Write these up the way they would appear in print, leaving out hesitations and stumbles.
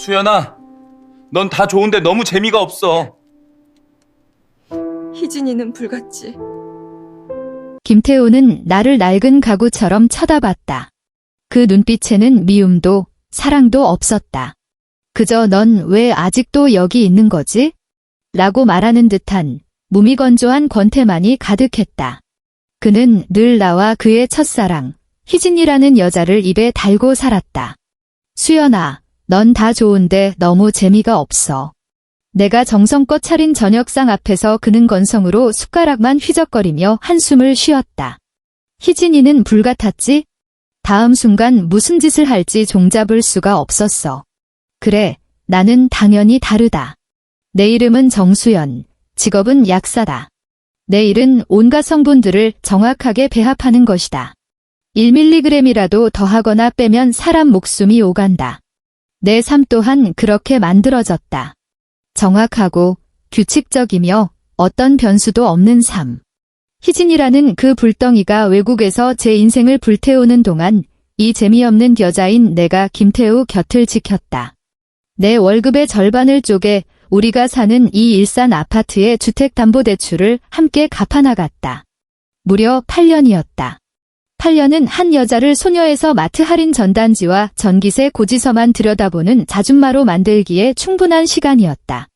수연아, 넌 다 좋은데 너무 재미가 없어. 희진이는 불같지. 김태호는 나를 낡은 가구처럼 쳐다봤다. 그 눈빛에는 미움도 사랑도 없었다. 그저 넌 왜 아직도 여기 있는 거지? 라고 말하는 듯한 무미건조한 권태만이 가득했다. 그는 늘 나와 그의 첫사랑, 희진이라는 여자를 입에 달고 살았다. 수연아, 넌 다 좋은데 너무 재미가 없어. 내가 정성껏 차린 저녁상 앞에서 그는 건성으로 숟가락만 휘적거리며 한숨을 쉬었다. 희진이는 불같았지? 다음 순간 무슨 짓을 할지 종잡을 수가 없었어. 그래, 나는 당연히 다르다. 내 이름은 정수연, 직업은 약사다. 내 일은 온갖 성분들을 정확하게 배합하는 것이다. 1mg이라도 더하거나 빼면 사람 목숨이 오간다. 내 삶 또한 그렇게 만들어졌다. 정확하고 규칙적이며 어떤 변수도 없는 삶. 희진이라는 그 불덩이가 외국에서 제 인생을 불태우는 동안 이 재미없는 여자인 내가 김태우 곁을 지켰다. 내 월급의 절반을 쪼개 우리가 사는 이 일산 아파트의 주택담보대출을 함께 갚아나갔다. 무려 8년이었다. 8년은 한 여자를 소녀에서 마트 할인 전단지와 전기세 고지서만 들여다보는 자준마로 만들기에 충분한 시간이었다.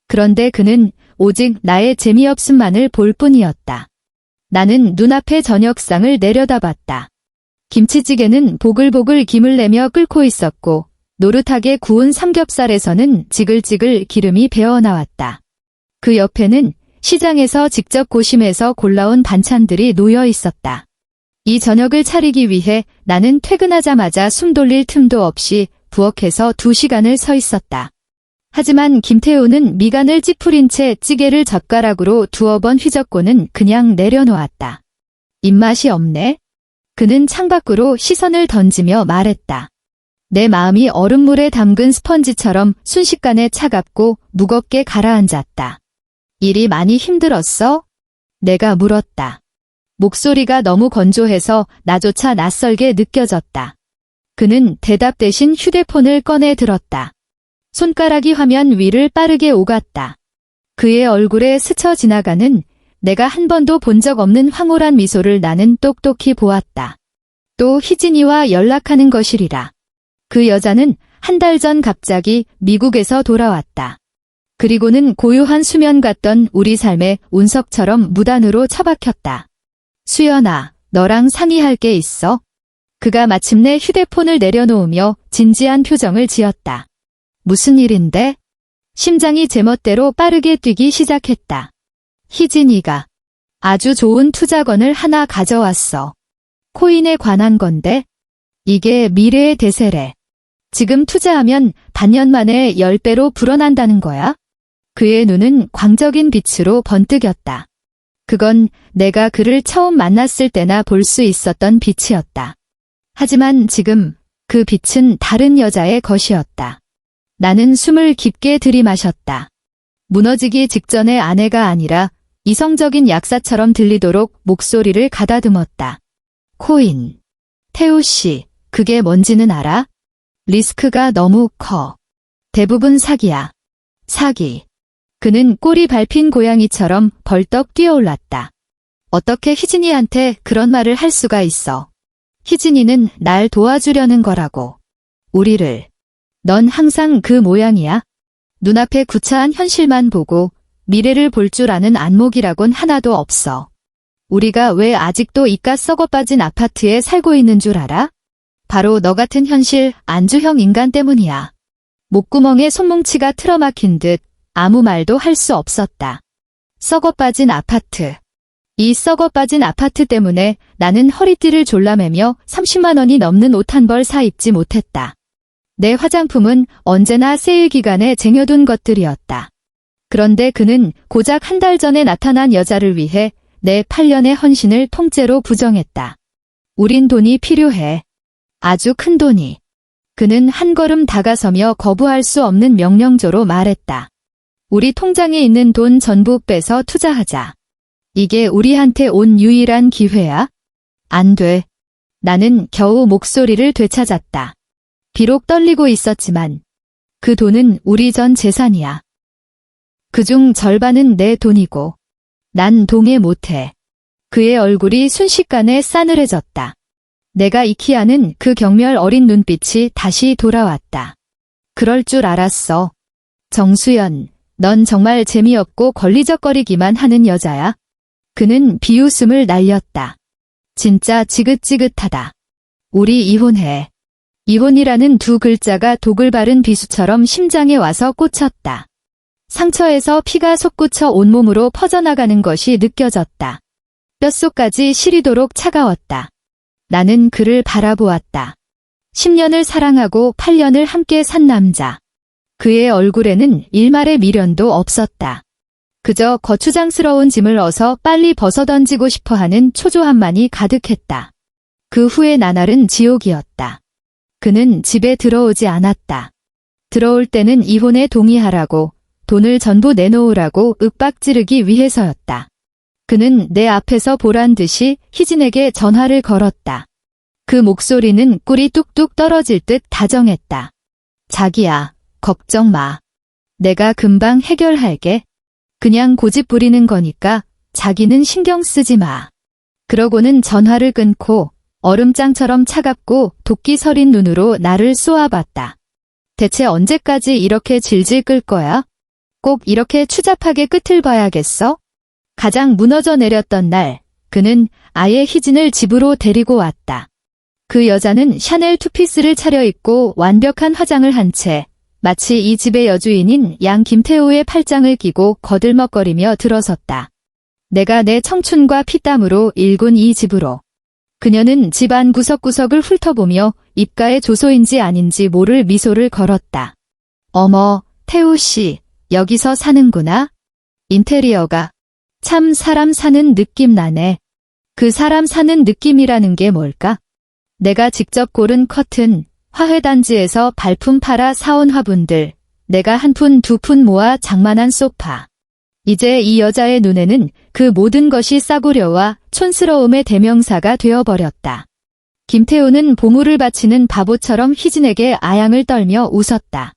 그런데 그는 오직 나의 재미없음만을 볼 뿐이었다. 나는 눈앞의 저녁상을 내려다봤다. 김치찌개는 보글보글 김을 내며 끓고 있었고 노릇하게 구운 삼겹살에서는 지글지글 기름이 배어나왔다. 그 옆에는 시장에서 직접 고심해서 골라온 반찬들이 놓여 있었다. 이 저녁을 차리기 위해 나는 퇴근하자마자 숨 돌릴 틈도 없이 부엌에서 2시간을 서 있었다. 하지만 김태우는 미간을 찌푸린 채 찌개를 젓가락으로 2번 휘젓고는 그냥 내려놓았다. 입맛이 없네? 그는 창밖으로 시선을 던지며 말했다. 내 마음이 얼음물에 담근 스펀지처럼 순식간에 차갑고 무겁게 가라앉았다. 일이 많이 힘들었어? 내가 물었다. 목소리가 너무 건조해서 나조차 낯설게 느껴졌다. 그는 대답 대신 휴대폰을 꺼내 들었다. 손가락이 화면 위를 빠르게 오갔다. 그의 얼굴에 스쳐 지나가는 내가 한 번도 본 적 없는 황홀한 미소를 나는 똑똑히 보았다. 또 희진이와 연락하는 것이리라. 그 여자는 한 달 전 갑자기 미국에서 돌아왔다. 그리고는 고요한 수면 같던 우리 삶의 운석처럼 무단으로 처박혔다. 수연아, 너랑 상의할 게 있어? 그가 마침내 휴대폰을 내려놓으며 진지한 표정을 지었다. 무슨 일인데? 심장이 제멋대로 빠르게 뛰기 시작했다. 희진이가 아주 좋은 투자건을 하나 가져왔어. 코인에 관한 건데? 이게 미래의 대세래. 지금 투자하면 반년 만에 10배로 불어난다는 거야? 그의 눈은 광적인 빛으로 번뜩였다. 그건 내가 그를 처음 만났을 때나 볼 수 있었던 빛이었다. 하지만 지금 그 빛은 다른 여자의 것이었다. 나는 숨을 깊게 들이마셨다. 무너지기 직전의 아내가 아니라 이성적인 약사처럼 들리도록 목소리를 가다듬었다. 코인. 태우 씨, 그게 뭔지는 알아? 리스크가 너무 커. 대부분 사기야. 사기. 그는 꼬리 밟힌 고양이처럼 벌떡 뛰어올랐다. 어떻게 희진이한테 그런 말을 할 수가 있어. 희진이는 날 도와주려는 거라고. 우리를. 넌 항상 그 모양이야. 눈앞에 구차한 현실만 보고 미래를 볼 줄 아는 안목이라곤 하나도 없어. 우리가 왜 아직도 이깟 썩어빠진 아파트에 살고 있는 줄 알아? 바로 너 같은 현실 안주형 인간 때문이야. 목구멍에 손뭉치가 틀어막힌 듯 아무 말도 할 수 없었다. 썩어빠진 아파트. 이 썩어빠진 아파트 때문에 나는 허리띠를 졸라매며 30만 원이 넘는 옷 한 벌 사 입지 못했다. 내 화장품은 언제나 세일 기간에 쟁여둔 것들이었다. 그런데 그는 고작 한 달 전에 나타난 여자를 위해 내 8년의 헌신을 통째로 부정했다. 우린 돈이 필요해. 아주 큰 돈이. 그는 한 걸음 다가서며 거부할 수 없는 명령조로 말했다. 우리 통장에 있는 돈 전부 빼서 투자하자. 이게 우리한테 온 유일한 기회야? 안 돼. 나는 겨우 목소리를 되찾았다. 비록 떨리고 있었지만 그 돈은 우리 전 재산이야. 그중 절반은 내 돈이고 난 동의 못해. 그의 얼굴이 순식간에 싸늘해졌다. 내가 익히 아는 그 경멸 어린 눈빛이 다시 돌아왔다. 그럴 줄 알았어. 정수연, 넌 정말 재미없고 걸리적거리기만 하는 여자야. 그는 비웃음을 날렸다. 진짜 지긋지긋하다. 우리 이혼해. 이혼이라는 두 글자가 독을 바른 비수처럼 심장에 와서 꽂혔다. 상처에서 피가 솟구쳐 온몸으로 퍼져나가는 것이 느껴졌다. 뼛속까지 시리도록 차가웠다. 나는 그를 바라보았다. 10년을 사랑하고 8년을 함께 산 남자. 그의 얼굴에는 일말의 미련도 없었다. 그저 거추장스러운 짐을 어서 빨리 벗어던지고 싶어하는 초조함만이 가득했다. 그 후의 나날은 지옥이었다. 그는 집에 들어오지 않았다. 들어올 때는 이혼에 동의하라고, 돈을 전부 내놓으라고 윽박지르기 위해서였다. 그는 내 앞에서 보란듯이 희진에게 전화를 걸었다. 그 목소리는 꿀이 뚝뚝 떨어질 듯 다정했다. 자기야, 걱정 마. 내가 금방 해결할게. 그냥 고집 부리는 거니까 자기는 신경 쓰지 마. 그러고는 전화를 끊고 얼음장처럼 차갑고 도끼 서린 눈으로 나를 쏘아봤다. 대체 언제까지 이렇게 질질 끌 거야? 꼭 이렇게 추잡하게 끝을 봐야겠어? 가장 무너져 내렸던 날, 그는 아예 희진을 집으로 데리고 왔다. 그 여자는 샤넬 투피스를 차려입고 완벽한 화장을 한 채 마치 이 집의 여주인인 양 김태우의 팔짱을 끼고 거들먹거리며 들어섰다. 내가 내 청춘과 피땀으로 일군 이 집으로. 그녀는 집안 구석구석을 훑어보며 입가에 조소인지 아닌지 모를 미소를 걸었다. 어머, 태우 씨, 여기서 사는구나. 인테리어가 참 사람 사는 느낌 나네. 그 사람 사는 느낌이라는 게 뭘까? 내가 직접 고른 커튼, 화훼단지에서 발품 팔아 사온 화분들, 내가 한 푼 두 푼 모아 장만한 소파. 이제 이 여자의 눈에는 그 모든 것이 싸구려와 촌스러움의 대명사가 되어버렸다. 김태우는 보물을 바치는 바보처럼 희진에게 아양을 떨며 웃었다.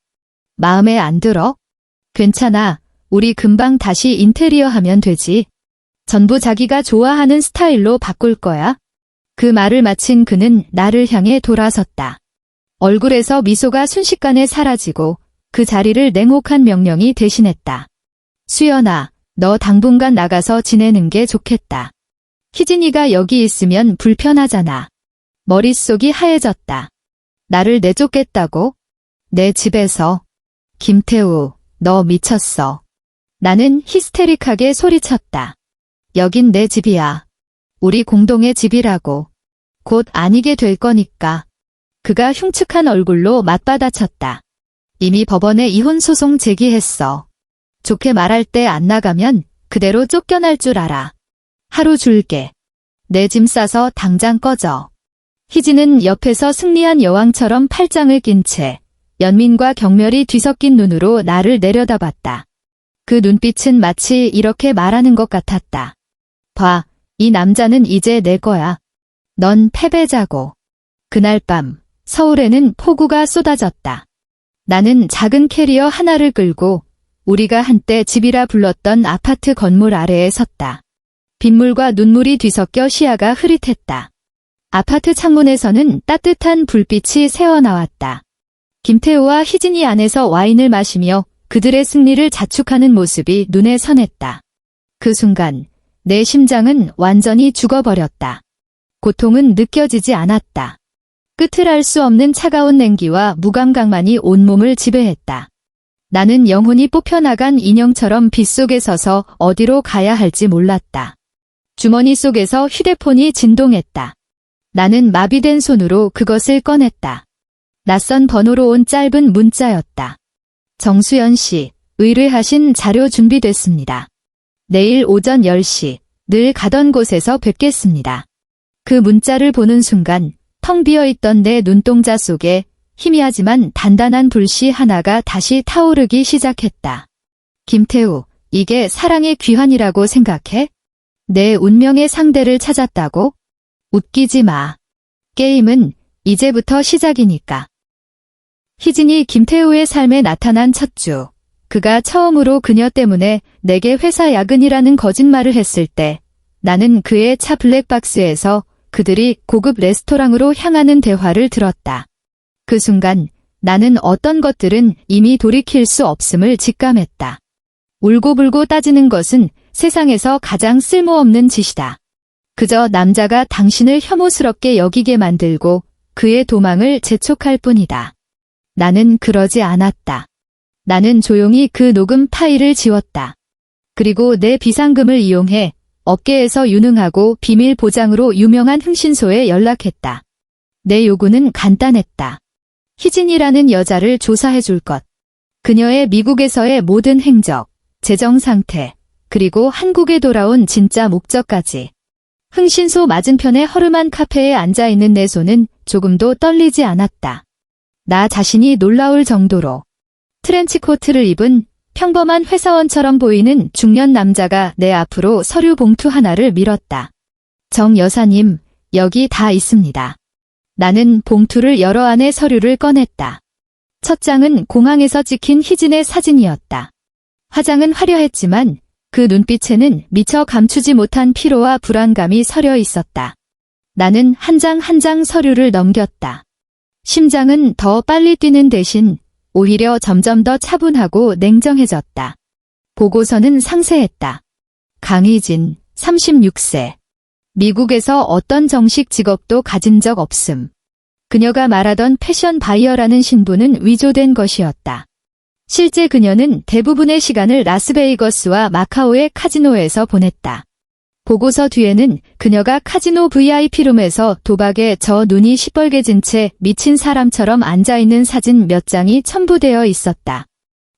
마음에 안 들어? 괜찮아. 우리 금방 다시 인테리어 하면 되지. 전부 자기가 좋아하는 스타일로 바꿀 거야. 그 말을 마친 그는 나를 향해 돌아섰다. 얼굴에서 미소가 순식간에 사라지고 그 자리를 냉혹한 명령이 대신했다. 수연아, 너 당분간 나가서 지내는 게 좋겠다. 희진이가 여기 있으면 불편하잖아. 머릿속이 하얘졌다. 나를 내쫓겠다고? 내 집에서. 김태우, 너 미쳤어. 나는 히스테릭하게 소리쳤다. 여긴 내 집이야. 우리 공동의 집이라고. 곧 아니게 될 거니까. 그가 흉측한 얼굴로 맞받아쳤다. 이미 법원에 이혼 소송 제기했어. 좋게 말할 때 안 나가면 그대로 쫓겨날 줄 알아. 하루 줄게. 내 짐 싸서 당장 꺼져. 희진은 옆에서 승리한 여왕처럼 팔짱을 낀 채 연민과 경멸이 뒤섞인 눈으로 나를 내려다봤다. 그 눈빛은 마치 이렇게 말하는 것 같았다. 봐, 이 남자는 이제 내 거야. 넌 패배자고. 그날 밤 서울에는 폭우가 쏟아졌다. 나는 작은 캐리어 하나를 끌고 우리가 한때 집이라 불렀던 아파트 건물 아래에 섰다. 빗물과 눈물이 뒤섞여 시야가 흐릿했다. 아파트 창문에서는 따뜻한 불빛이 새어나왔다. 김태우와 희진이 안에서 와인을 마시며 그들의 승리를 자축하는 모습이 눈에 선했다. 그 순간 내 심장은 완전히 죽어버렸다. 고통은 느껴지지 않았다. 끝을 알 수 없는 차가운 냉기와 무감각만이 온몸을 지배했다. 나는 영혼이 뽑혀나간 인형처럼 빗속에 서서 어디로 가야 할지 몰랐다. 주머니 속에서 휴대폰이 진동했다. 나는 마비된 손으로 그것을 꺼냈다. 낯선 번호로 온 짧은 문자였다. 정수연 씨, 의뢰하신 자료 준비됐습니다. 내일 오전 10시, 늘 가던 곳에서 뵙겠습니다. 그 문자를 보는 순간 텅 비어있던 내 눈동자 속에 희미하지만 단단한 불씨 하나가 다시 타오르기 시작했다. 김태우, 이게 사랑의 귀환이라고 생각해? 내 운명의 상대를 찾았다고? 웃기지 마. 게임은 이제부터 시작이니까. 희진이 김태우의 삶에 나타난 첫 주. 그가 처음으로 그녀 때문에 내게 회사 야근이라는 거짓말을 했을 때 나는 그의 차 블랙박스에서 그들이 고급 레스토랑으로 향하는 대화를 들었다. 그 순간 나는 어떤 것들은 이미 돌이킬 수 없음을 직감했다. 울고불고 따지는 것은 세상에서 가장 쓸모없는 짓이다. 그저 남자가 당신을 혐오스럽게 여기게 만들고 그의 도망을 재촉할 뿐이다. 나는 그러지 않았다. 나는 조용히 그 녹음 파일을 지웠다. 그리고 내 비상금을 이용해 업계에서 유능하고 비밀 보장으로 유명한 흥신소에 연락했다. 내 요구는 간단했다. 희진이라는 여자를 조사해 줄 것. 그녀의 미국에서의 모든 행적, 재정 상태, 그리고 한국에 돌아온 진짜 목적까지. 흥신소 맞은편의 허름한 카페에 앉아있는 내 손은 조금도 떨리지 않았다. 나 자신이 놀라울 정도로. 트렌치코트를 입은 평범한 회사원처럼 보이는 중년 남자가 내 앞으로 서류 봉투 하나를 밀었다. 정 여사님, 여기 다 있습니다. 나는 봉투를 열어 안에 서류를 꺼냈다. 첫 장은 공항에서 찍힌 희진의 사진이었다. 화장은 화려했지만 그 눈빛에는 미처 감추지 못한 피로와 불안감이 서려 있었다. 나는 한 장 한 장 서류를 넘겼다. 심장은 더 빨리 뛰는 대신 오히려 점점 더 차분하고 냉정해졌다. 보고서는 상세했다. 강희진, 36세. 미국에서 어떤 정식 직업도 가진 적 없음. 그녀가 말하던 패션 바이어라는 신분은 위조된 것이었다. 실제 그녀는 대부분의 시간을 라스베이거스와 마카오의 카지노에서 보냈다. 보고서 뒤에는 그녀가 카지노 VIP룸에서 도박에 저 눈이 시뻘개진 채 미친 사람처럼 앉아있는 사진 몇 장이 첨부되어 있었다.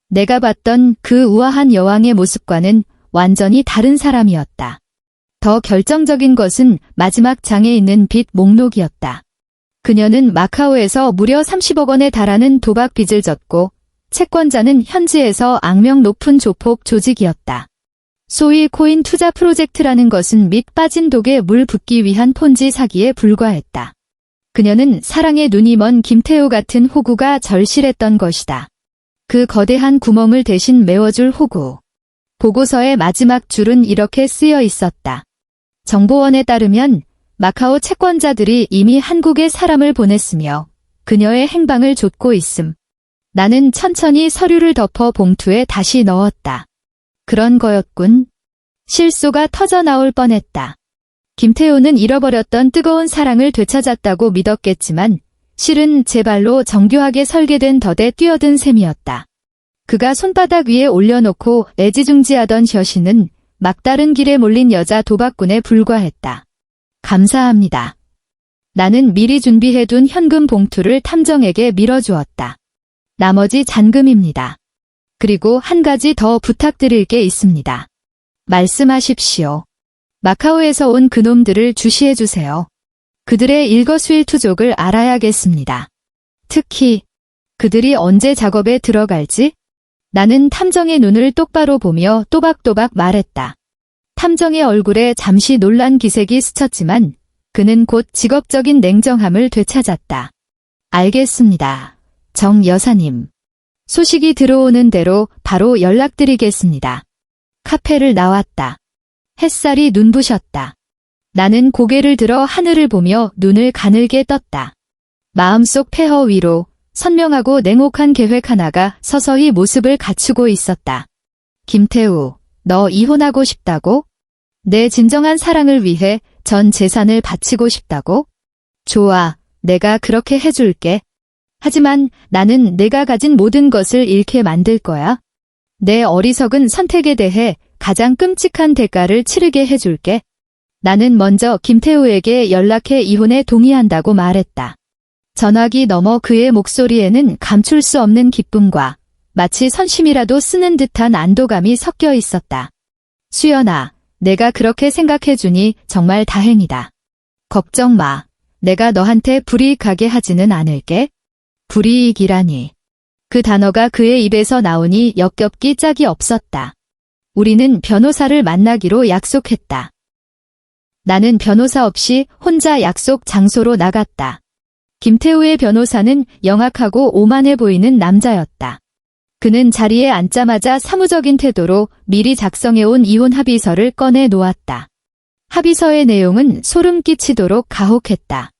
내가 봤던 그 우아한 여왕의 모습과는 완전히 다른 사람이었다. 더 결정적인 것은 마지막 장에 있는 빚 목록이었다. 그녀는 마카오에서 무려 30억 원에 달하는 도박 빚을 졌고 채권자는 현지에서 악명 높은 조폭 조직이었다. 소위 코인 투자 프로젝트라는 것은 밑 빠진 독에 물 붓기 위한 폰지 사기에 불과했다. 그녀는 사랑에 눈이 먼 김태우 같은 호구가 절실했던 것이다. 그 거대한 구멍을 대신 메워줄 호구. 보고서의 마지막 줄은 이렇게 쓰여 있었다. 정보원에 따르면 마카오 채권자들이 이미 한국에 사람을 보냈으며 그녀의 행방을 좇고 있음. 나는 천천히 서류를 덮어 봉투에 다시 넣었다. 그런 거였군. 실소가 터져 나올 뻔했다. 김태우는 잃어버렸던 뜨거운 사랑을 되찾았다고 믿었겠지만 실은 제 발로 정교하게 설계된 덫에 뛰어든 셈이었다. 그가 손바닥 위에 올려놓고 애지중지하던 셔시는 막다른 길에 몰린 여자 도박꾼에 불과했다. 감사합니다. 나는 미리 준비해둔 현금 봉투를 탐정에게 밀어주었다. 나머지 잔금입니다. 그리고 한 가지 더 부탁드릴 게 있습니다. 말씀하십시오. 마카오에서 온 그놈들을 주시해주세요. 그들의 일거수일투족을 알아야겠습니다. 특히 그들이 언제 작업에 들어갈지? 나는 탐정의 눈을 똑바로 보며 또박또박 말했다. 탐정의 얼굴에 잠시 놀란 기색이 스쳤지만 그는 곧 직업적인 냉정함을 되찾았다. 알겠습니다. 정 여사님. 소식이 들어오는 대로 바로 연락드리겠습니다. 카페를 나왔다. 햇살이 눈부셨다. 나는 고개를 들어 하늘을 보며 눈을 가늘게 떴다. 마음속 폐허 위로 선명하고 냉혹한 계획 하나가 서서히 모습을 갖추고 있었다. 김태우, 너 이혼하고 싶다고? 내 진정한 사랑을 위해 전 재산을 바치고 싶다고? 좋아, 내가 그렇게 해줄게. 하지만 나는 내가 가진 모든 것을 잃게 만들 거야. 내 어리석은 선택에 대해 가장 끔찍한 대가를 치르게 해줄게. 나는 먼저 김태우에게 연락해 이혼에 동의한다고 말했다. 전화기 너머 그의 목소리에는 감출 수 없는 기쁨과 마치 선심이라도 쓰는 듯한 안도감이 섞여 있었다. 수연아, 내가 그렇게 생각해주니 정말 다행이다. 걱정 마. 내가 너한테 불이익하게 하지는 않을게. 불이익이라니. 그 단어가 그의 입에서 나오니 역겹기 짝이 없었다. 우리는 변호사를 만나기로 약속했다. 나는 변호사 없이 혼자 약속 장소로 나갔다. 김태우의 변호사는 영악하고 오만해 보이는 남자였다. 그는 자리에 앉자마자 사무적인 태도로 미리 작성해온 이혼 합의서를 꺼내 놓았다. 합의서의 내용은 소름 끼치도록 가혹했다.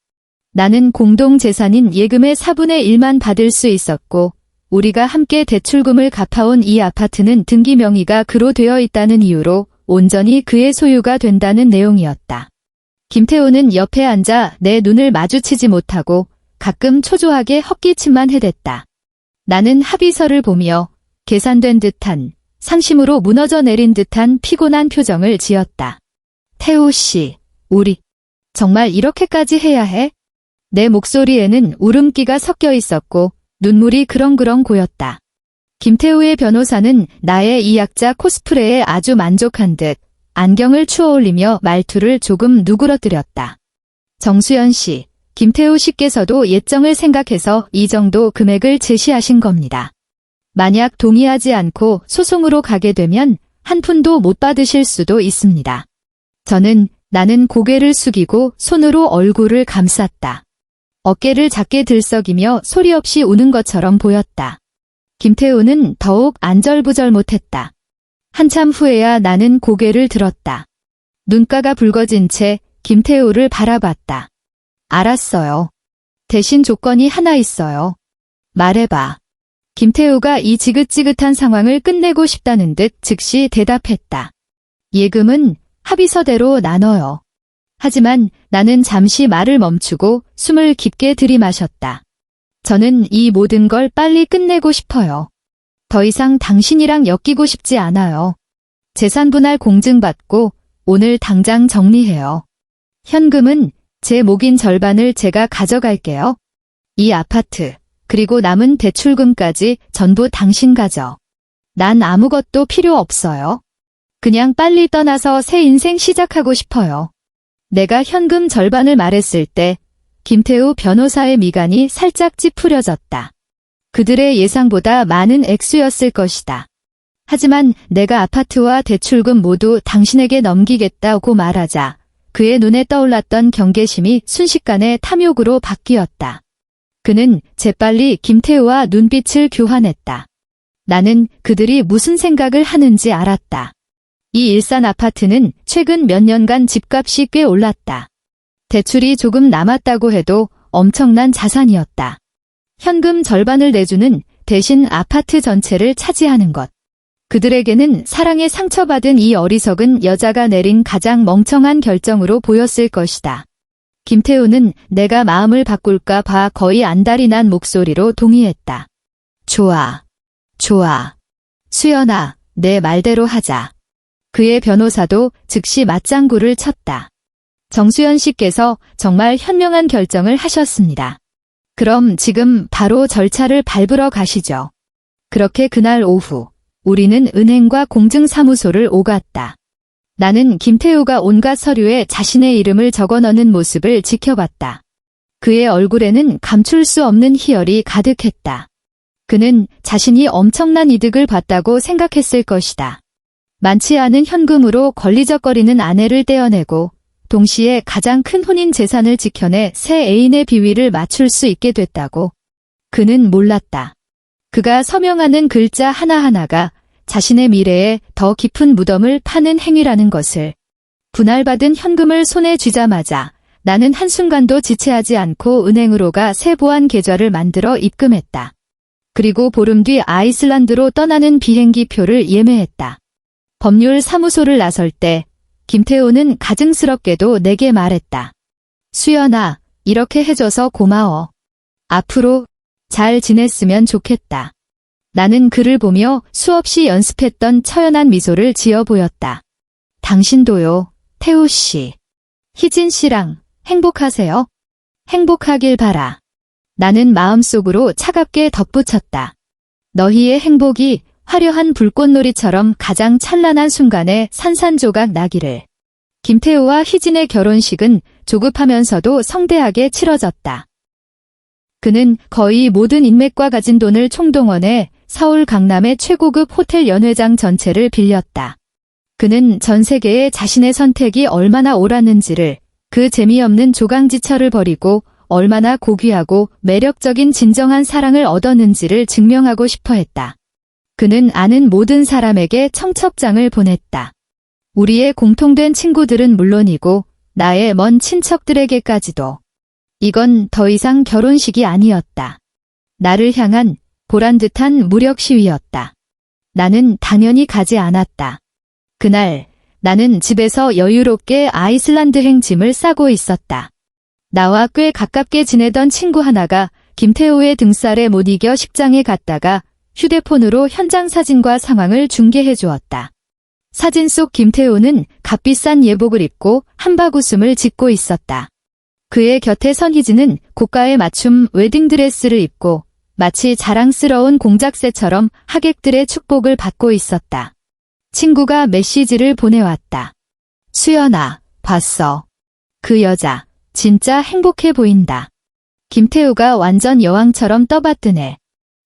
나는 공동재산인 예금의 4분의 1만 받을 수 있었고, 우리가 함께 대출금을 갚아온 이 아파트는 등기 명의가 그로 되어 있다는 이유로 온전히 그의 소유가 된다는 내용이었다. 김태우는 옆에 앉아 내 눈을 마주치지 못하고 가끔 초조하게 헛기침만 해댔다. 나는 합의서를 보며 계산된 듯한, 상심으로 무너져 내린 듯한 피곤한 표정을 지었다. 태우 씨, 우리 정말 이렇게까지 해야 해? 내 목소리에는 울음기가 섞여 있었고 눈물이 그렁그렁 고였다. 김태우의 변호사는 나의 이 약자 코스프레에 아주 만족한 듯 안경을 추어올리며 말투를 조금 누그러뜨렸다. 정수연 씨, 김태우 씨께서도 예정을 생각해서 이 정도 금액을 제시하신 겁니다. 만약 동의하지 않고 소송으로 가게 되면 한 푼도 못 받으실 수도 있습니다. 나는 고개를 숙이고 손으로 얼굴을 감쌌다. 어깨를 작게 들썩이며 소리 없이 우는 것처럼 보였다. 김태우는 더욱 안절부절 못했다. 한참 후에야 나는 고개를 들었다. 눈가가 붉어진 채 김태우를 바라봤다. 알았어요. 대신 조건이 하나 있어요. 말해봐. 김태우가 이 지긋지긋한 상황을 끝내고 싶다는 듯 즉시 대답했다. 예금은 합의서대로 나눠요. 하지만 나는 잠시 말을 멈추고 숨을 깊게 들이마셨다. 저는 이 모든 걸 빨리 끝내고 싶어요. 더 이상 당신이랑 엮이고 싶지 않아요. 재산 분할 공증받고 오늘 당장 정리해요. 현금은 제 목인 절반을 제가 가져갈게요. 이 아파트, 그리고 남은 대출금까지 전부 당신 가져. 난 아무것도 필요 없어요. 그냥 빨리 떠나서 새 인생 시작하고 싶어요. 내가 현금 절반을 말했을 때 김태우 변호사의 미간이 살짝 찌푸려졌다. 그들의 예상보다 많은 액수였을 것이다. 하지만 내가 아파트와 대출금 모두 당신에게 넘기겠다고 말하자 그의 눈에 떠올랐던 경계심이 순식간에 탐욕으로 바뀌었다. 그는 재빨리 김태우와 눈빛을 교환했다. 나는 그들이 무슨 생각을 하는지 알았다. 이 일산 아파트는 최근 몇 년간 집값이 꽤 올랐다. 대출이 조금 남았다고 해도 엄청난 자산이었다. 현금 절반을 내주는 대신 아파트 전체를 차지하는 것. 그들에게는 사랑에 상처받은 이 어리석은 여자가 내린 가장 멍청한 결정으로 보였을 것이다. 김태우는 내가 마음을 바꿀까 봐 거의 안달이 난 목소리로 동의했다. 좋아. 수연아, 내 말대로 하자. 그의 변호사도 즉시 맞장구를 쳤다. 정수연 씨께서 정말 현명한 결정을 하셨습니다. 그럼 지금 바로 절차를 밟으러 가시죠. 그렇게 그날 오후 우리는 은행과 공증사무소를 오갔다. 나는 김태우가 온갖 서류에 자신의 이름을 적어넣는 모습을 지켜봤다. 그의 얼굴에는 감출 수 없는 희열이 가득했다. 그는 자신이 엄청난 이득을 봤다고 생각했을 것이다. 많지 않은 현금으로 걸리적거리는 아내를 떼어내고 동시에 가장 큰 혼인 재산을 지켜내 새 애인의 비위를 맞출 수 있게 됐다고. 그는 몰랐다. 그가 서명하는 글자 하나하나가 자신의 미래에 더 깊은 무덤을 파는 행위라는 것을. 분할받은 현금을 손에 쥐자마자 나는 한순간도 지체하지 않고 은행으로 가 새 보안 계좌를 만들어 입금했다. 그리고 보름 뒤 아이슬란드로 떠나는 비행기 표를 예매했다. 법률 사무소를 나설 때 김태우는 가증스럽게도 내게 말했다. 수연아, 이렇게 해줘서 고마워. 앞으로 잘 지냈으면 좋겠다. 나는 그를 보며 수없이 연습했던 처연한 미소를 지어 보였다. 당신도요, 태우 씨. 희진 씨랑 행복하세요? 행복하길 바라. 나는 마음속으로 차갑게 덧붙였다. 너희의 행복이 화려한 불꽃놀이처럼 가장 찬란한 순간에 산산조각 나기를. 김태우와 희진의 결혼식은 조급하면서도 성대하게 치러졌다. 그는 거의 모든 인맥과 가진 돈을 총동원해 서울 강남의 최고급 호텔 연회장 전체를 빌렸다. 그는 전 세계에 자신의 선택이 얼마나 옳았는지를 그 재미없는 조강지처를 버리고 얼마나 고귀하고 매력적인 진정한 사랑을 얻었는지를 증명하고 싶어 했다. 그는 아는 모든 사람에게 청첩장을 보냈다. 우리의 공통된 친구들은 물론이고 나의 먼 친척들에게까지도. 이건 더 이상 결혼식이 아니었다. 나를 향한 보란듯한 무력 시위였다. 나는 당연히 가지 않았다. 그날 나는 집에서 여유롭게 아이슬란드행 짐을 싸고 있었다. 나와 꽤 가깝게 지내던 친구 하나가 김태호의 등살에 못 이겨 식장에 갔다가 휴대폰으로 현장 사진과 상황을 중계해 주었다. 사진 속 김태호는 값비싼 예복을 입고 한바구음을 짓고 있었다. 그의 곁에 선 희진은 고가의 맞춤 웨딩드레스를 입고 마치 자랑스러운 공작새처럼 하객들의 축복을 받고 있었다. 친구가 메시지를 보내왔다. 수연아, 봤어. 그 여자, 진짜 행복해 보인다. 김태우가 완전 여왕처럼 떠받드네.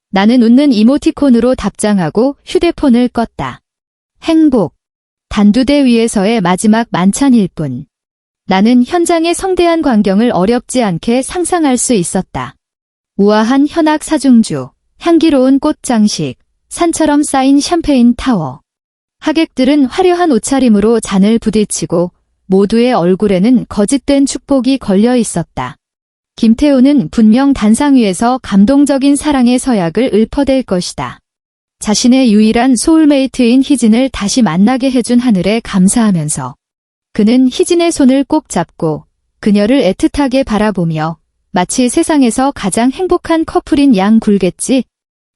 나는 웃는 이모티콘으로 답장하고 휴대폰을 껐다. 행복. 단두대 위에서의 마지막 만찬일 뿐. 나는 현장의 성대한 광경을 어렵지 않게 상상할 수 있었다. 우아한 현악 사중주, 향기로운 꽃 장식, 산처럼 쌓인 샴페인 타워. 하객들은 화려한 옷차림으로 잔을 부딪히고 모두의 얼굴에는 거짓된 축복이 걸려 있었다. 김태우는 분명 단상 위에서 감동적인 사랑의 서약을 읊어댈 것이다. 자신의 유일한 소울메이트인 희진을 다시 만나게 해준 하늘에 감사하면서 그는 희진의 손을 꼭 잡고 그녀를 애틋하게 바라보며 마치 세상에서 가장 행복한 커플인 양 굴겠지.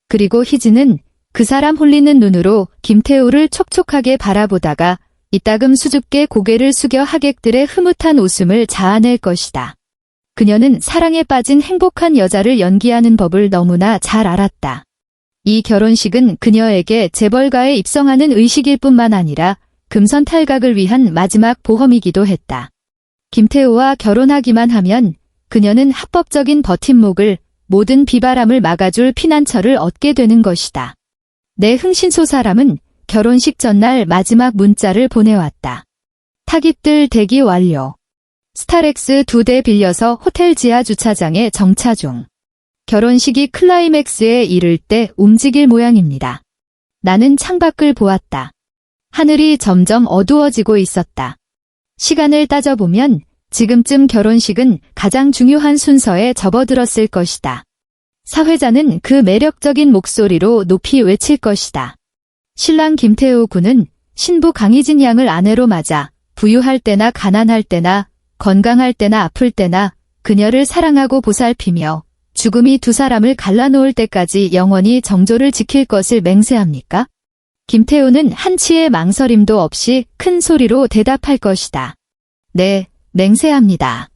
그리고 희진은 그 사람 홀리는 눈으로 김태우를 촉촉하게 바라보다가 이따금 수줍게 고개를 숙여 하객들의 흐뭇한 웃음을 자아낼 것이다. 그녀는 사랑에 빠진 행복한 여자를 연기하는 법을 너무나 잘 알았다. 이 결혼식은 그녀에게 재벌가에 입성하는 의식일 뿐만 아니라 금선 탈각을 위한 마지막 보험이기도 했다. 김태우와 결혼하기만 하면 그녀는 합법적인 버팀목을, 모든 비바람을 막아줄 피난처를 얻게 되는 것이다. 내 흥신소 사람은 결혼식 전날 마지막 문자를 보내왔다. 타깃들 대기 완료. 스타렉스 2대 빌려서 호텔 지하 주차장에 정차 중. 결혼식이 클라이맥스에 이를 때 움직일 모양입니다. 나는 창밖을 보았다. 하늘이 점점 어두워지고 있었다. 시간을 따져보면 지금쯤 결혼식은 가장 중요한 순서에 접어들었을 것이다. 사회자는 그 매력적인 목소리로 높이 외칠 것이다. 신랑 김태우 군은 신부 강희진 양을 아내로 맞아 부유할 때나 가난할 때나 건강할 때나 아플 때나 그녀를 사랑하고 보살피며 죽음이 두 사람을 갈라놓을 때까지 영원히 정조를 지킬 것을 맹세합니까? 김태우는 한치의 망설임도 없이 큰 소리로 대답할 것이다. 네, 맹세합니다.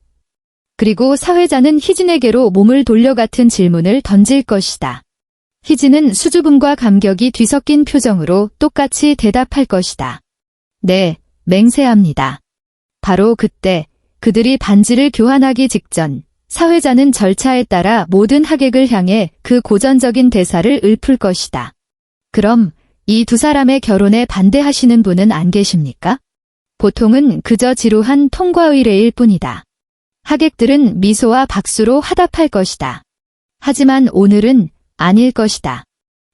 그리고 사회자는 희진에게로 몸을 돌려 같은 질문을 던질 것이다. 희진은 수줍음과 감격이 뒤섞인 표정으로 똑같이 대답할 것이다. 네, 맹세합니다. 바로 그때 그들이 반지를 교환하기 직전 사회자는 절차에 따라 모든 하객을 향해 그 고전적인 대사를 읊을 것이다. 그럼 이 두 사람의 결혼에 반대하시는 분은 안 계십니까? 보통은 그저 지루한 통과 의례일 뿐이다. 하객들은 미소와 박수로 화답할 것이다. 하지만 오늘은 아닐 것이다.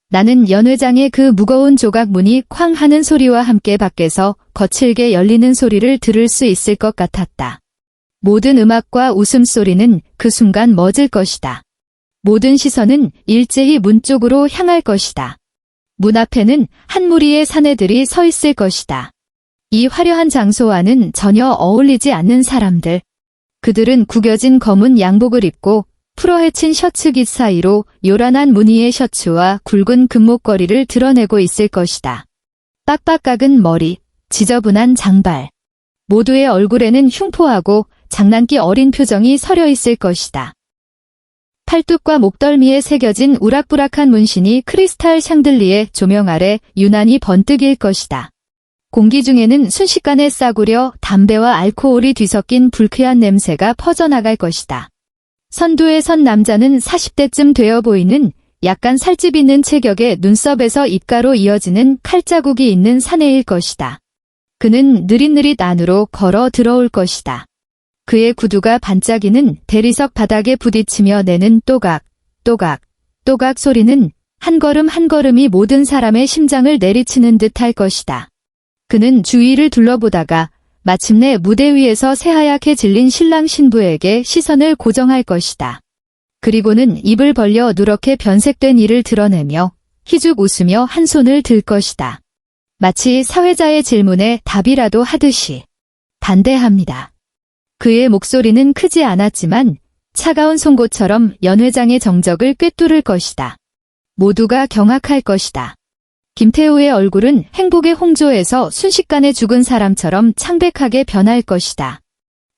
나는 연회장의 그 무거운 조각 문이 쾅 하는 소리와 함께 밖에서 거칠게 열리는 소리를 들을 수 있을 것 같았다. 모든 음악과 웃음소리는 그 순간 멎을 것이다. 모든 시선은 일제히 문 쪽으로 향할 것이다. 문 앞에는 한 무리의 사내들이 서 있을 것이다. 이 화려한 장소와는 전혀 어울리지 않는 사람들. 그들은 구겨진 검은 양복을 입고 풀어헤친 셔츠깃 사이로 요란한 무늬의 셔츠와 굵은 금목걸이를 드러내고 있을 것이다. 빡빡 깎은 머리, 지저분한 장발. 모두의 얼굴에는 흉포하고 장난기 어린 표정이 서려 있을 것이다. 팔뚝과 목덜미에 새겨진 우락부락한 문신이 크리스탈 샹들리에 조명 아래 유난히 번뜩일 것이다. 공기 중에는 순식간에 싸구려 담배와 알코올이 뒤섞인 불쾌한 냄새가 퍼져나갈 것이다. 선두에 선 남자는 40대쯤 되어 보이는 약간 살집 있는 체격의 눈썹에서 입가로 이어지는 칼자국이 있는 사내일 것이다. 그는 느릿느릿 안으로 걸어 들어올 것이다. 그의 구두가 반짝이는 대리석 바닥에 부딪히며 내는 또각, 또각, 또각 소리는 한 걸음 한 걸음이 모든 사람의 심장을 내리치는 듯할 것이다. 그는 주위를 둘러보다가 마침내 무대 위에서 새하얗게 질린 신랑 신부에게 시선을 고정할 것이다. 그리고는 입을 벌려 누렇게 변색된 이를 드러내며 희죽 웃으며 한 손을 들 것이다. 마치 사회자의 질문에 답이라도 하듯이. 반대합니다. 그의 목소리는 크지 않았지만 차가운 송곳처럼 연 회장의 정적을 꿰뚫을 것이다. 모두가 경악할 것이다. 김태우의 얼굴은 행복의 홍조에서 순식간에 죽은 사람처럼 창백하게 변할 것이다.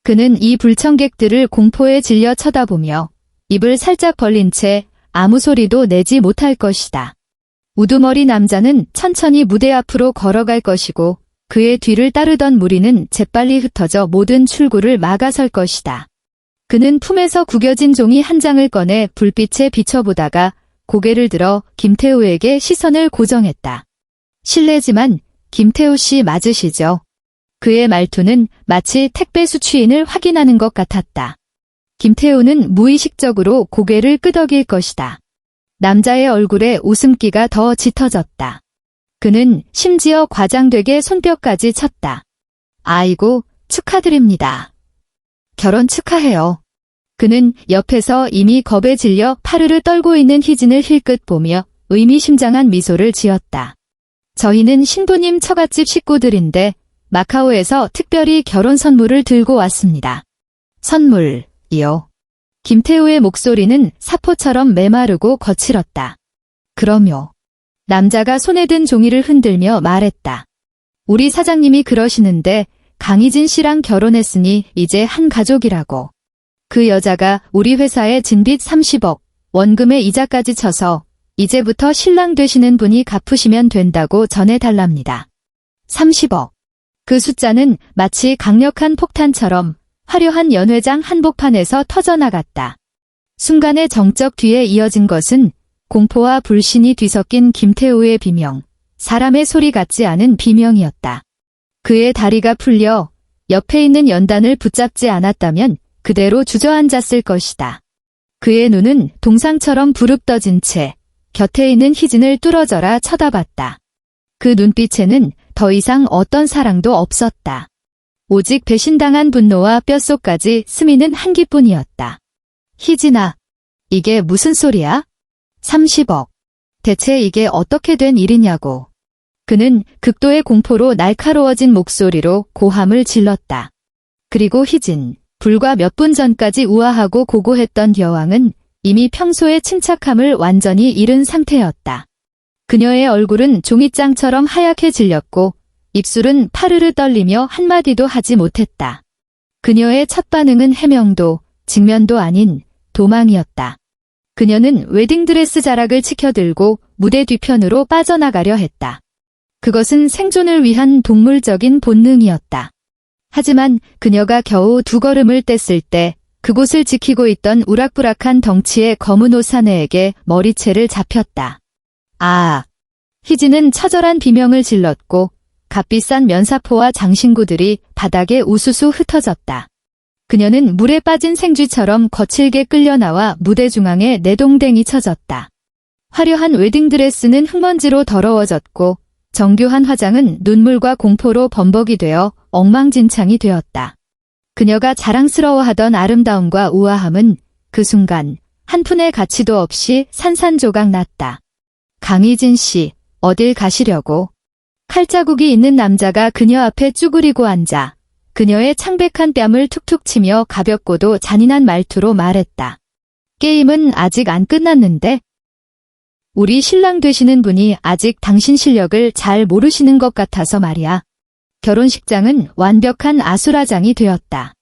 그는 이 불청객들을 공포에 질려 쳐다보며 입을 살짝 벌린 채 아무 소리도 내지 못할 것이다. 우두머리 남자는 천천히 무대 앞으로 걸어갈 것이고 그의 뒤를 따르던 무리는 재빨리 흩어져 모든 출구를 막아설 것이다. 그는 품에서 구겨진 종이 한 장을 꺼내 불빛에 비춰보다가 고개를 들어 김태우에게 시선을 고정했다. 실례지만 김태우 씨 맞으시죠? 그의 말투는 마치 택배 수취인을 확인하는 것 같았다. 김태우는 무의식적으로 고개를 끄덕일 것이다. 남자의 얼굴에 웃음기가 더 짙어졌다. 그는 심지어 과장되게 손뼉까지 쳤다. 아이고, 축하드립니다. 결혼 축하해요. 그는 옆에서 이미 겁에 질려 파르르 떨고 있는 희진을 힐끗 보며 의미심장한 미소를 지었다. 저희는 신부님 처갓집 식구들인데 마카오에서 특별히 결혼 선물을 들고 왔습니다. 선물이요. 김태우의 목소리는 사포처럼 메마르고 거칠었다. 그럼요. 남자가 손에 든 종이를 흔들며 말했다. 우리 사장님이 그러시는데 강희진 씨랑 결혼했으니 이제 한 가족이라고. 그 여자가 우리 회사에 진빚 30억, 원금에 이자까지 쳐서 이제부터 신랑 되시는 분이 갚으시면 된다고 전해달랍니다. 30억. 그 숫자는 마치 강력한 폭탄처럼 화려한 연회장 한복판에서 터져나갔다. 순간의 정적 뒤에 이어진 것은 공포와 불신이 뒤섞인 김태우의 비명, 사람의 소리 같지 않은 비명이었다. 그의 다리가 풀려 옆에 있는 연단을 붙잡지 않았다면 그대로 주저앉았을 것이다. 그의 눈은 동상처럼 부릅떠진 채 곁에 있는 희진을 뚫어져라 쳐다봤다. 그 눈빛에는 더 이상 어떤 사랑도 없었다. 오직 배신당한 분노와 뼛속까지 스미는 한기뿐이었다. 희진아, 이게 무슨 소리야? 30억. 대체 이게 어떻게 된 일이냐고. 그는 극도의 공포로 날카로워진 목소리로 고함을 질렀다. 그리고 희진, 불과 몇 분 전까지 우아하고 고고했던 여왕은 이미 평소의 침착함을 완전히 잃은 상태였다. 그녀의 얼굴은 종이장처럼 하얗게 질렸고 입술은 파르르 떨리며 한마디도 하지 못했다. 그녀의 첫 반응은 해명도, 직면도 아닌 도망이었다. 그녀는 웨딩드레스 자락을 치켜들고 무대 뒤편으로 빠져나가려 했다. 그것은 생존을 위한 동물적인 본능이었다. 하지만 그녀가 겨우 두 걸음을 뗐을 때 그곳을 지키고 있던 우락부락한 덩치의 검은 옷 사내에게 머리채를 잡혔다. 아! 희진은 처절한 비명을 질렀고 값비싼 면사포와 장신구들이 바닥에 우수수 흩어졌다. 그녀는 물에 빠진 생쥐처럼 거칠게 끌려나와 무대 중앙에 내동댕이 쳐졌다. 화려한 웨딩드레스는 흙먼지로 더러워졌고 정교한 화장은 눈물과 공포로 범벅이 되어 엉망진창이 되었다. 그녀가 자랑스러워하던 아름다움과 우아함은 그 순간 한 푼의 가치도 없이 산산조각 났다. 강희진 씨, 어딜 가시려고? 칼자국이 있는 남자가 그녀 앞에 쭈그리고 앉아 그녀의 창백한 뺨을 툭툭 치며 가볍고도 잔인한 말투로 말했다. 게임은 아직 안 끝났는데? 우리 신랑 되시는 분이 아직 당신 실력을 잘 모르시는 것 같아서 말이야. 결혼식장은 완벽한 아수라장이 되었다.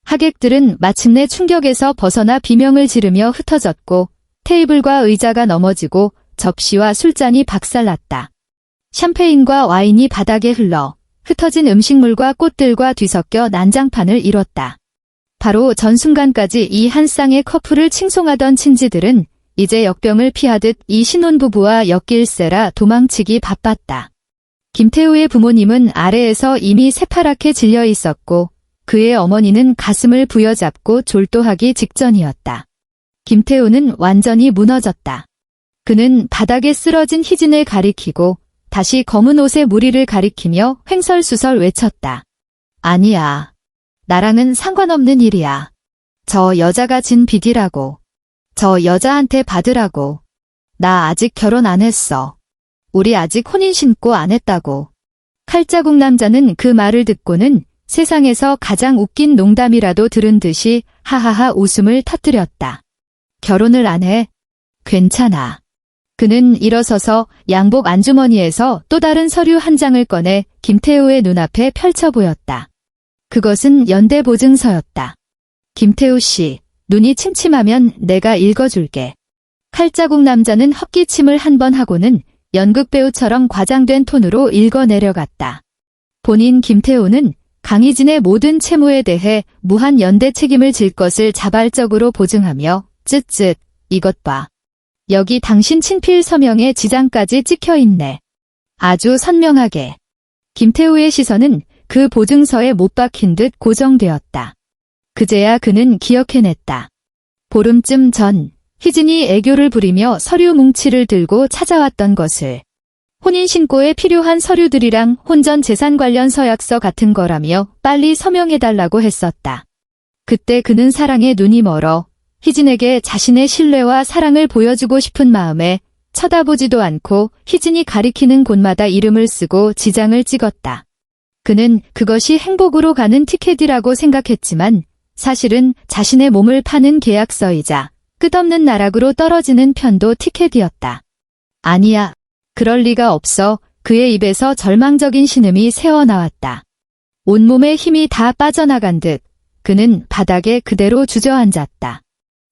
하객들은 마침내 충격에서 벗어나 비명을 지르며 흩어졌고 테이블과 의자가 넘어지고 접시와 술잔이 박살났다. 샴페인과 와인이 바닥에 흘러 흩어진 음식물과 꽃들과 뒤섞여 난장판을 이뤘다. 바로 전 순간까지 이 한 쌍의 커플을 칭송하던 친지들은 이제 역병을 피하듯 이 신혼부부와 엮일세라 도망치기 바빴다. 김태우의 부모님은 아래에서 이미 새파랗게 질려 있었고 그의 어머니는 가슴을 부여잡고 졸도하기 직전이었다. 김태우는 완전히 무너졌다. 그는 바닥에 쓰러진 희진을 가리키고 다시 검은 옷에 무리를 가리키며 횡설수설 외쳤다. 아니야. 나랑은 상관없는 일이야. 저 여자가 진 빚이라고. 저 여자한테 받으라고. 나 아직 결혼 안 했어. 우리 아직 혼인 신고 안 했다고. 칼자국 남자는 그 말을 듣고는 세상에서 가장 웃긴 농담이라도 들은 듯이 하하하 웃음을 터뜨렸다. 결혼을 안 해? 괜찮아. 그는 일어서서 양복 안주머니에서 또 다른 서류 한 장을 꺼내 김태우의 눈앞에 펼쳐 보였다. 그것은 연대 보증서였다. 김태우 씨, 눈이 침침하면 내가 읽어줄게. 칼자국 남자는 헛기침을 한 번 하고는 연극배우처럼 과장된 톤으로 읽어 내려갔다. 본인 김태우는 강희진의 모든 채무에 대해 무한 연대 책임을 질 것을 자발적으로 보증하며 쯧쯧, 이것 봐. 여기 당신 친필 서명에 지장까지 찍혀 있네. 아주 선명하게. 김태우의 시선은 그 보증서에 못 박힌 듯 고정되었다. 그제야 그는 기억해냈다. 보름쯤 전 희진이 애교를 부리며 서류 뭉치를 들고 찾아왔던 것을. 혼인신고에 필요한 서류들이랑 혼전 재산 관련 서약서 같은 거라며 빨리 서명해달라고 했었다. 그때 그는 사랑에 눈이 멀어 희진에게 자신의 신뢰와 사랑을 보여주고 싶은 마음에 쳐다보지도 않고 희진이 가리키는 곳마다 이름을 쓰고 지장을 찍었다. 그는 그것이 행복으로 가는 티켓이라고 생각했지만 사실은 자신의 몸을 파는 계약서이자 끝없는 나락으로 떨어지는 편도 티켓이었다. 아니야. 그럴 리가 없어. 그의 입에서 절망적인 신음이 새어나왔다. 온몸에 힘이 다 빠져나간 듯 그는 바닥에 그대로 주저앉았다.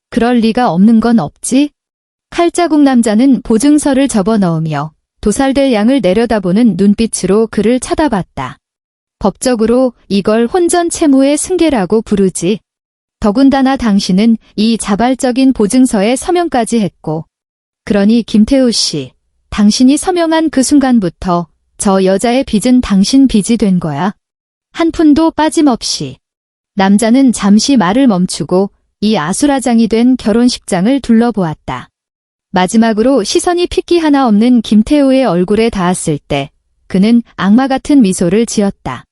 그럴 리가 없는 건 없지? 칼자국 남자는 보증서를 접어넣으며 도살될 양을 내려다보는 눈빛으로 그를 쳐다봤다. 법적으로 이걸 혼전 채무의 승계라고 부르지. 더군다나 당신은 이 자발적인 보증서에 서명까지 했고. 그러니 김태우 씨, 당신이 서명한 그 순간부터 저 여자의 빚은 당신 빚이 된 거야. 한 푼도 빠짐없이. 남자는 잠시 말을 멈추고 이 아수라장이 된 결혼식장을 둘러보았다. 마지막으로 시선이 핏기 하나 없는 김태우의 얼굴에 닿았을 때 그는 악마 같은 미소를 지었다.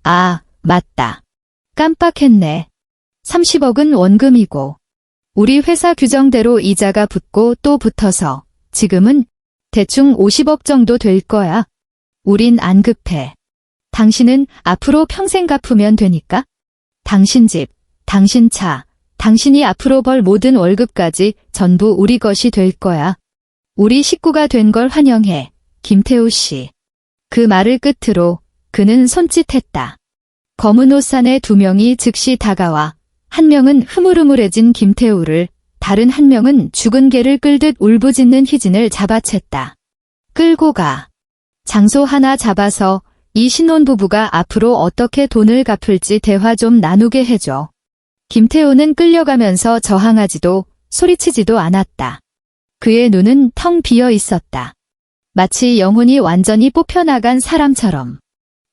아, 맞다. 깜빡했네. 30억은 원금이고 우리 회사 규정대로 이자가 붙고 또 붙어서 지금은 대충 50억 정도 될 거야. 우린 안 급해. 당신은 앞으로 평생 갚으면 되니까. 당신 집, 당신 차, 당신이 앞으로 벌 모든 월급까지 전부 우리 것이 될 거야. 우리 식구가 된 걸 환영해, 김태우 씨. 그 말을 끝으로 그는 손짓했다. 검은 옷 안에 두 명이 즉시 다가와 한 명은 흐물흐물해진 김태우를 다른 한 명은 죽은 개를 끌듯 울부짖는 희진을 잡아챘다. 끌고 가. 장소 하나 잡아서 이 신혼부부가 앞으로 어떻게 돈을 갚을지 대화 좀 나누게 해줘. 김태우는 끌려가면서 저항하지도 소리치지도 않았다. 그의 눈은 텅 비어 있었다. 마치 영혼이 완전히 뽑혀나간 사람처럼.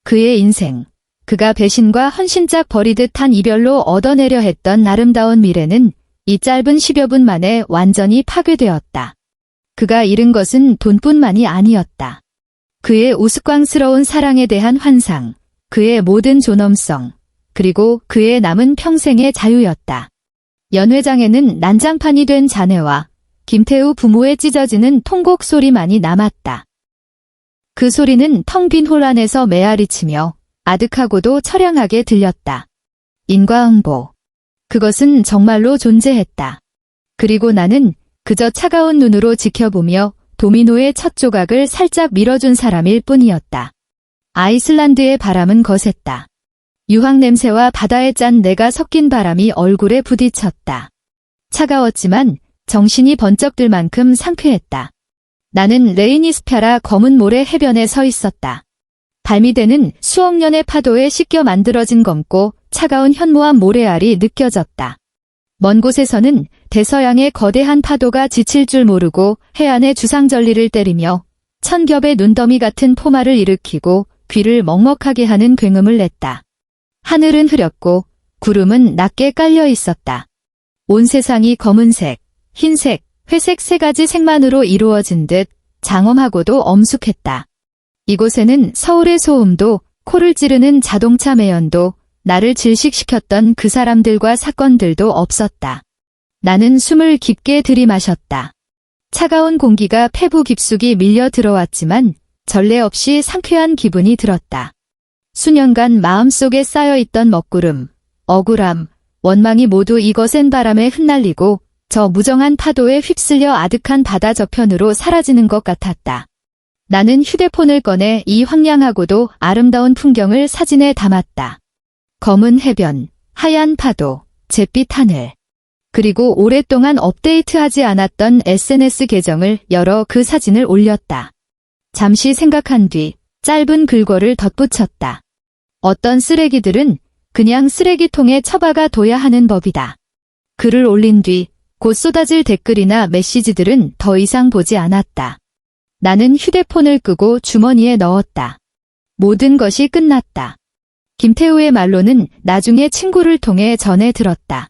그의 인생, 그가 배신과 헌신짝 버리듯 한 이별로 얻어내려 했던 아름다운 미래는 이 짧은 10여 분 만에 완전히 파괴되었다. 그가 잃은 것은 돈뿐만이 아니었다. 그의 우스꽝스러운 사랑에 대한 환상, 그의 모든 존엄성, 그리고 그의 남은 평생의 자유였다. 연회장에는 난장판이 된 자네와 김태우 부모의 찢어지는 통곡 소리만이 남았다. 그 소리는 텅 빈 홀 안에서 메아리치며 아득하고도 처량하게 들렸다. 인과응보. 그것은 정말로 존재했다. 그리고 나는 그저 차가운 눈으로 지켜보며 도미노의 첫 조각을 살짝 밀어준 사람일 뿐이었다. 아이슬란드의 바람은 거셌다. 유황 냄새와 바다의 짠 내가 섞인 바람이 얼굴에 부딪혔다. 차가웠지만 정신이 번쩍 들 만큼 상쾌했다. 나는 레이니스펴라 검은 모래 해변에 서 있었다. 발미대는 수억 년의 파도에 씻겨 만들어진 검고 차가운 현무암 모래알이 느껴졌다. 먼 곳에서는 대서양의 거대한 파도가 지칠 줄 모르고 해안의 주상절리를 때리며 천겹의 눈더미 같은 포마를 일으키고 귀를 먹먹하게 하는 굉음을 냈다. 하늘은 흐렸고 구름은 낮게 깔려 있었다. 온 세상이 검은색, 흰색, 회색 세 가지 색만으로 이루어진 듯 장엄하고도 엄숙했다. 이곳에는 서울의 소음도, 코를 찌르는 자동차 매연도, 나를 질식시켰던 그 사람들과 사건들도 없었다. 나는 숨을 깊게 들이마셨다. 차가운 공기가 폐부 깊숙이 밀려 들어왔지만 전례 없이 상쾌한 기분이 들었다. 수년간 마음속에 쌓여있던 먹구름, 억울함, 원망이 모두 이거 센 바람에 흩날리고 저 무정한 파도에 휩쓸려 아득한 바다 저편으로 사라지는 것 같았다. 나는 휴대폰을 꺼내 이 황량하고도 아름다운 풍경을 사진에 담았다. 검은 해변, 하얀 파도, 잿빛 하늘. 그리고 오랫동안 업데이트하지 않았던 SNS 계정을 열어 그 사진을 올렸다. 잠시 생각한 뒤 짧은 글거를 덧붙였다. 어떤 쓰레기들은 그냥 쓰레기통에 처박아 둬야 하는 법이다. 글을 올린 뒤 곧 쏟아질 댓글이나 메시지들은 더 이상 보지 않았다. 나는 휴대폰을 끄고 주머니에 넣었다. 모든 것이 끝났다. 김태우의 말로는 나중에 친구를 통해 전해 들었다.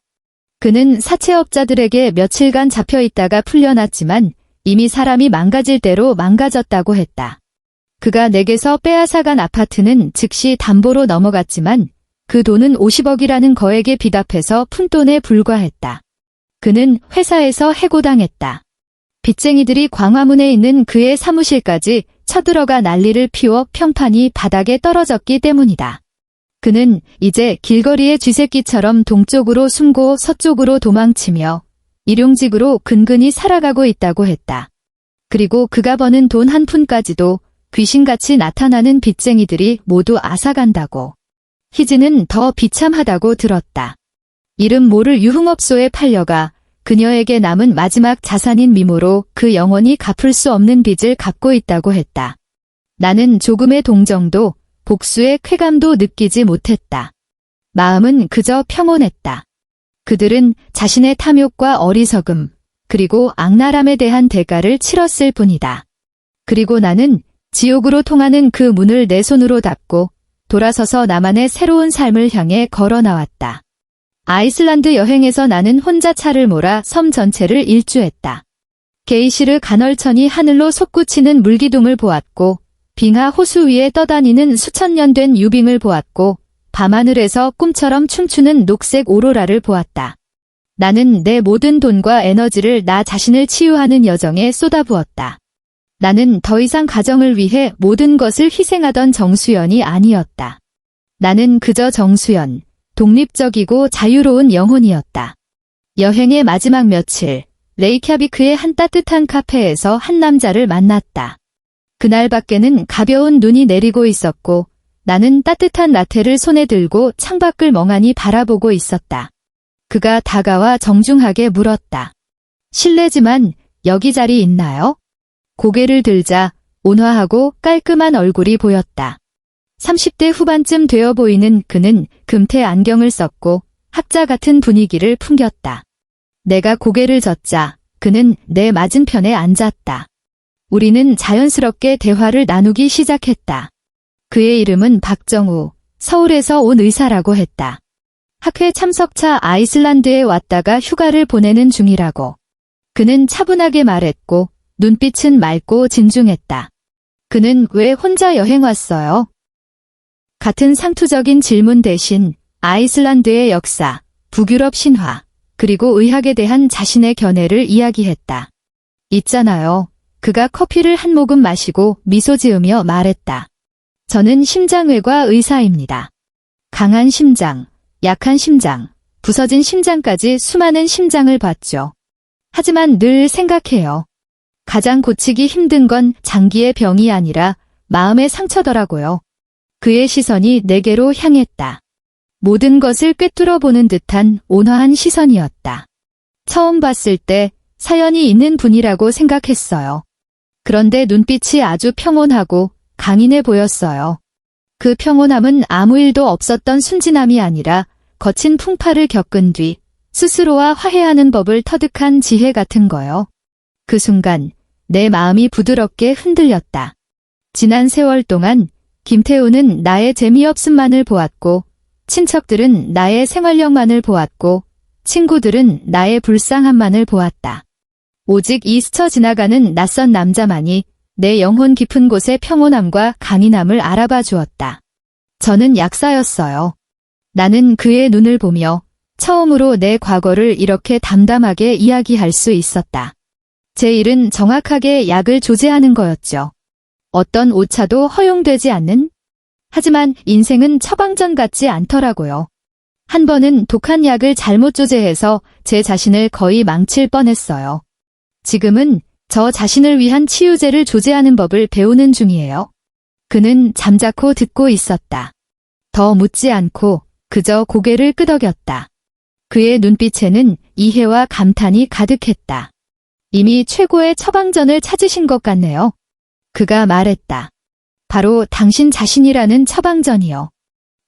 그는 사채업자들에게 며칠간 잡혀 있다가 풀려났지만 이미 사람이 망가질 대로 망가졌다고 했다. 그가 내게서 빼앗아간 아파트는 즉시 담보로 넘어갔지만 그 돈은 50억이라는 거액에 비답해서 푼돈에 불과했다. 그는 회사에서 해고당했다. 빚쟁이들이 광화문에 있는 그의 사무실까지 쳐들어가 난리를 피워 평판이 바닥에 떨어졌기 때문이다. 그는 이제 길거리의 쥐새끼처럼 동쪽으로 숨고 서쪽으로 도망치며 일용직으로 근근히 살아가고 있다고 했다. 그리고 그가 버는 돈 한 푼까지도 귀신같이 나타나는 빚쟁이들이 모두 앗아간다고. 희진은 더 비참하다고 들었다. 이름 모를 유흥업소에 팔려가 그녀에게 남은 마지막 자산인 미모로 그 영원히 갚을 수 없는 빚을 갚고 있다고 했다. 나는 조금의 동정도 복수의 쾌감도 느끼지 못했다. 마음은 그저 평온했다. 그들은 자신의 탐욕과 어리석음, 그리고 악랄함에 대한 대가를 치렀을 뿐이다. 그리고 나는 지옥으로 통하는 그 문을 내 손으로 닫고 돌아서서 나만의 새로운 삶을 향해 걸어 나왔다. 아이슬란드 여행에서 나는 혼자 차를 몰아 섬 전체를 일주했다. 게이시르 간헐천이 하늘로 솟구치는 물기둥을 보았고 빙하 호수 위에 떠다니는 수천 년 된 유빙을 보았고 밤하늘에서 꿈처럼 춤추는 녹색 오로라를 보았다. 나는 내 모든 돈과 에너지를 나 자신을 치유하는 여정에 쏟아부었다. 나는 더 이상 가정을 위해 모든 것을 희생하던 정수연이 아니었다. 나는 그저 정수연, 독립적이고 자유로운 영혼이었다. 여행의 마지막 며칠, 레이캬비크의 한 따뜻한 카페에서 한 남자를 만났다. 그날 밖에는 가벼운 눈이 내리고 있었고 나는 따뜻한 라테를 손에 들고 창밖을 멍하니 바라보고 있었다. 그가 다가와 정중하게 물었다. 실례지만 여기 자리 있나요? 고개를 들자 온화하고 깔끔한 얼굴이 보였다. 30대 후반쯤 되어 보이는 그는 금태 안경을 썼고 학자 같은 분위기를 풍겼다. 내가 고개를 젓자 그는 내 맞은편에 앉았다. 우리는 자연스럽게 대화를 나누기 시작했다. 그의 이름은 박정우, 서울에서 온 의사라고 했다. 학회 참석차 아이슬란드에 왔다가 휴가를 보내는 중이라고. 그는 차분하게 말했고 눈빛은 맑고 진중했다. 그는 왜 혼자 여행 왔어요? 같은 상투적인 질문 대신 아이슬란드의 역사, 북유럽 신화, 그리고 의학에 대한 자신의 견해를 이야기했다. 있잖아요. 그가 커피를 한 모금 마시고 미소 지으며 말했다. 저는 심장외과 의사입니다. 강한 심장, 약한 심장, 부서진 심장까지 수많은 심장을 봤죠. 하지만 늘 생각해요. 가장 고치기 힘든 건 장기의 병이 아니라 마음의 상처더라고요. 그의 시선이 내게로 향했다. 모든 것을 꿰뚫어 보는 듯한 온화한 시선이었다. 처음 봤을 때 사연이 있는 분이라고 생각했어요. 그런데 눈빛이 아주 평온하고 강인해 보였어요. 그 평온함은 아무 일도 없었던 순진함이 아니라 거친 풍파를 겪은 뒤 스스로와 화해하는 법을 터득한 지혜 같은 거요. 그 순간 내 마음이 부드럽게 흔들렸다. 지난 세월 동안 김태우는 나의 재미없음만을 보았고 친척들은 나의 생활력만을 보았고 친구들은 나의 불쌍함만을 보았다. 오직 이 스쳐 지나가는 낯선 남자만이 내 영혼 깊은 곳의 평온함과 강인함을 알아봐 주었다. 저는 약사였어요. 나는 그의 눈을 보며 처음으로 내 과거를 이렇게 담담하게 이야기할 수 있었다. 제 일은 정확하게 약을 조제하는 거였죠. 어떤 오차도 허용되지 않는? 하지만 인생은 처방전 같지 않더라고요. 한 번은 독한 약을 잘못 조제해서 제 자신을 거의 망칠 뻔했어요. 지금은 저 자신을 위한 치유제를 조제하는 법을 배우는 중이에요. 그는 잠자코 듣고 있었다. 더 묻지 않고 그저 고개를 끄덕였다. 그의 눈빛에는 이해와 감탄이 가득했다. 이미 최고의 처방전을 찾으신 것 같네요. 그가 말했다. 바로 당신 자신이라는 처방전이요.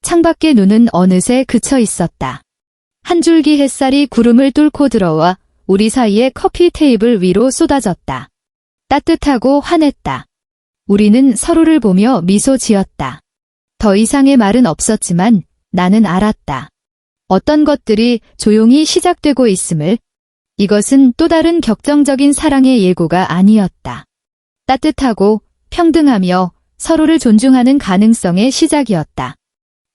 창밖의 눈은 어느새 그쳐 있었다. 한 줄기 햇살이 구름을 뚫고 들어와 우리 사이의 커피 테이블 위로 쏟아졌다. 따뜻하고 환했다. 우리는 서로를 보며 미소 지었다. 더 이상의 말은 없었지만 나는 알았다. 어떤 것들이 조용히 시작되고 있음을. 이것은 또 다른 격정적인 사랑의 예고가 아니었다. 따뜻하고 평등하며 서로를 존중하는 가능성의 시작이었다.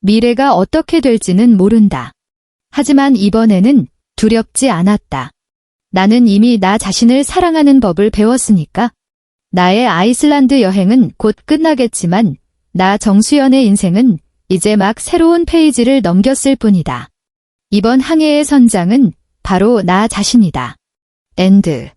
미래가 어떻게 될지는 모른다. 하지만 이번에는 두렵지 않았다. 나는 이미 나 자신을 사랑하는 법을 배웠으니까. 나의 아이슬란드 여행은 곧 끝나겠지만 나 정수연의 인생은 이제 막 새로운 페이지를 넘겼을 뿐이다. 이번 항해의 선장은 바로 나 자신이다. 엔드.